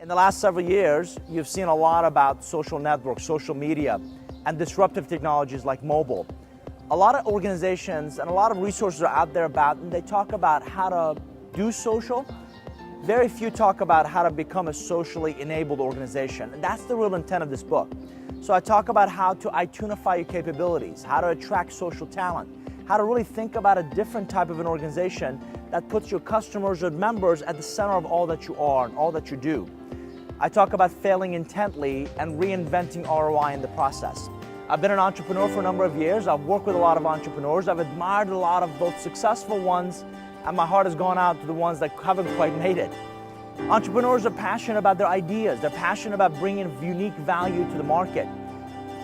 In the last several years, you've seen a lot about social networks, social media, and disruptive technologies like mobile. A lot of organizations and a lot of resources are out there about, and they talk about how to do social. Very few talk about how to become a socially enabled organization. And that's the real intent of this book. So I talk about how to iTuneify your capabilities, how to attract social talent, how to really think about a different type of an organization that puts your customers or members at the center of all that you are and all that you do. I talk about failing intently and reinventing ROI in the process. I've been an entrepreneur for a number of years. I've worked with a lot of entrepreneurs. I've admired a lot of both successful ones, and my heart has gone out to the ones that haven't quite made it. Entrepreneurs are passionate about their ideas. They're passionate about bringing unique value to the market.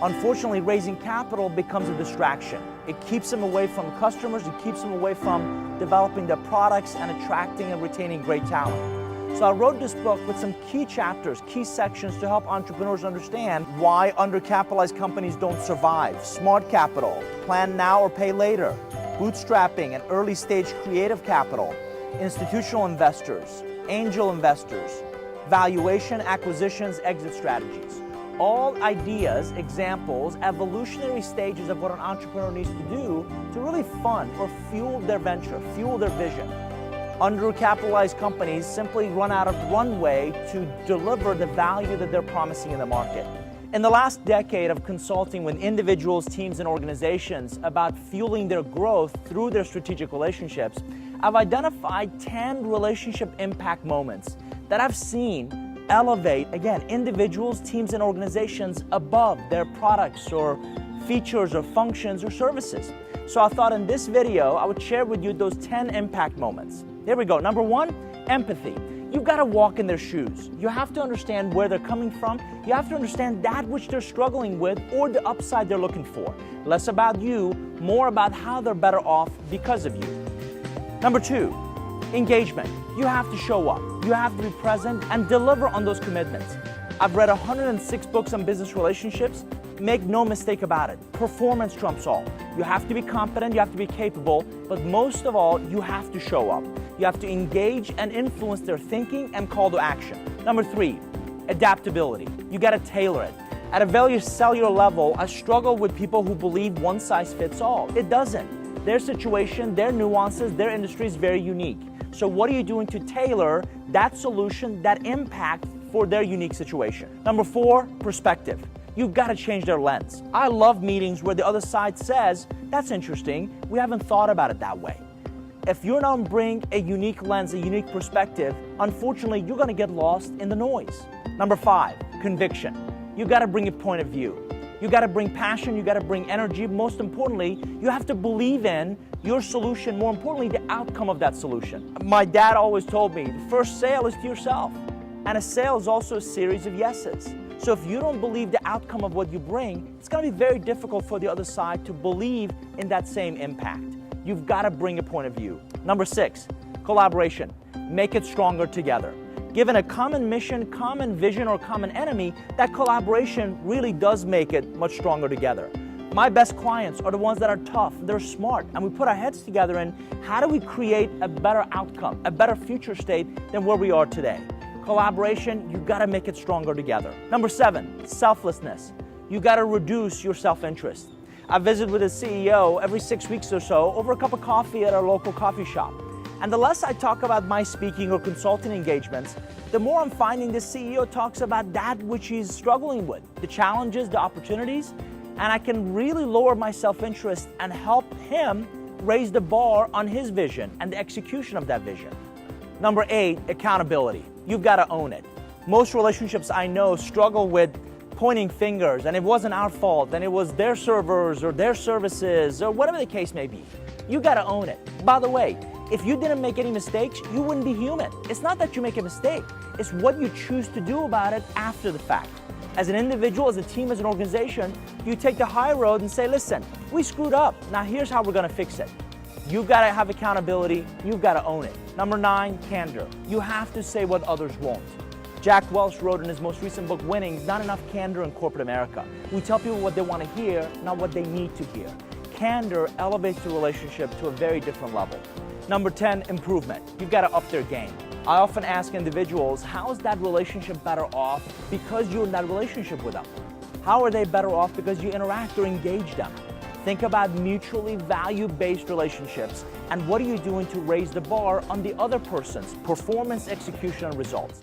Unfortunately, raising capital becomes a distraction. It keeps them away from customers. It keeps them away from developing their products and attracting and retaining great talent. So I wrote this book with some key chapters, key sections to help entrepreneurs understand why undercapitalized companies don't survive, smart capital, plan now or pay later, bootstrapping and early stage creative capital, institutional investors, angel investors, valuation, acquisitions, exit strategies. All ideas, examples, evolutionary stages of what an entrepreneur needs to do to really fund or fuel their venture, fuel their vision. Undercapitalized companies simply run out of runway to deliver the value that they're promising in the market. In the last decade of consulting with individuals, teams, and organizations about fueling their growth through their strategic relationships, I've identified 10 relationship impact moments that I've seen elevate, again, individuals, teams, and organizations above their products or features or functions or services. So I thought in this video, I would share with you those 10 impact moments. Here we go. Number one, empathy. You've got to walk in their shoes. You have to understand where they're coming from. You have to understand that which they're struggling with or the upside they're looking for. Less about you, more about how they're better off because of you. Number two, engagement. You have to show up. You have to be present and deliver on those commitments. I've read 106 books on business relationships. Make no mistake about it. Performance trumps all. You have to be competent, you have to be capable, but most of all, you have to show up. You have to engage and influence their thinking and call to action. Number three, adaptability. You got to tailor it. At a very cellular level, I struggle with people who believe one size fits all. It doesn't. Their situation, their nuances, their industry is very unique. So what are you doing to tailor that solution, that impact for their unique situation? Number four, perspective. You've got to change their lens. I love meetings where the other side says, that's interesting, we haven't thought about it that way. If you're not bringing a unique lens, a unique perspective, unfortunately, you're going to get lost in the noise. Number five, conviction. You got to bring a point of view. You got to bring passion, you got to bring energy. Most importantly, you have to believe in your solution, more importantly, the outcome of that solution. My dad always told me, the first sale is to yourself. And a sale is also a series of yeses. So if you don't believe the outcome of what you bring, it's going to be very difficult for the other side to believe in that same impact. You've got to bring a point of view. Number six, collaboration. Make it stronger together. Given a common mission, common vision, or common enemy, that collaboration really does make it much stronger together. My best clients are the ones that are tough, they're smart, and we put our heads together in how do we create a better outcome, a better future state than where we are today. Collaboration, you got to make it stronger together. Number seven, selflessness. You got to reduce your self-interest. I visit with a CEO every 6 weeks or so over a cup of coffee at our local coffee shop. And the less I talk about my speaking or consulting engagements, the more I'm finding this CEO talks about that which he's struggling with, the challenges, the opportunities, and I can really lower my self-interest and help him raise the bar on his vision and the execution of that vision. Number eight, accountability. You've got to own it. Most relationships I know struggle with pointing fingers, and it wasn't our fault, and it was their servers or their services or whatever the case may be. You got to own it. By the way, if you didn't make any mistakes, you wouldn't be human. It's not that you make a mistake. It's what you choose to do about it after the fact. As an individual, as a team, as an organization, you take the high road and say, listen, we screwed up. Now here's how we're going to fix it. You've got to have accountability. You've got to own it. Number nine, candor. You have to say what others won't. Jack Welch wrote in his most recent book, Winning, not enough candor in corporate America. We tell people what they want to hear, not what they need to hear. Candor elevates the relationship to a very different level. Number 10, improvement. You've got to up their game. I often ask individuals, how is that relationship better off because you're in that relationship with them? How are they better off because you interact or engage them? Think about mutually value-based relationships and what are you doing to raise the bar on the other person's performance, execution, and results.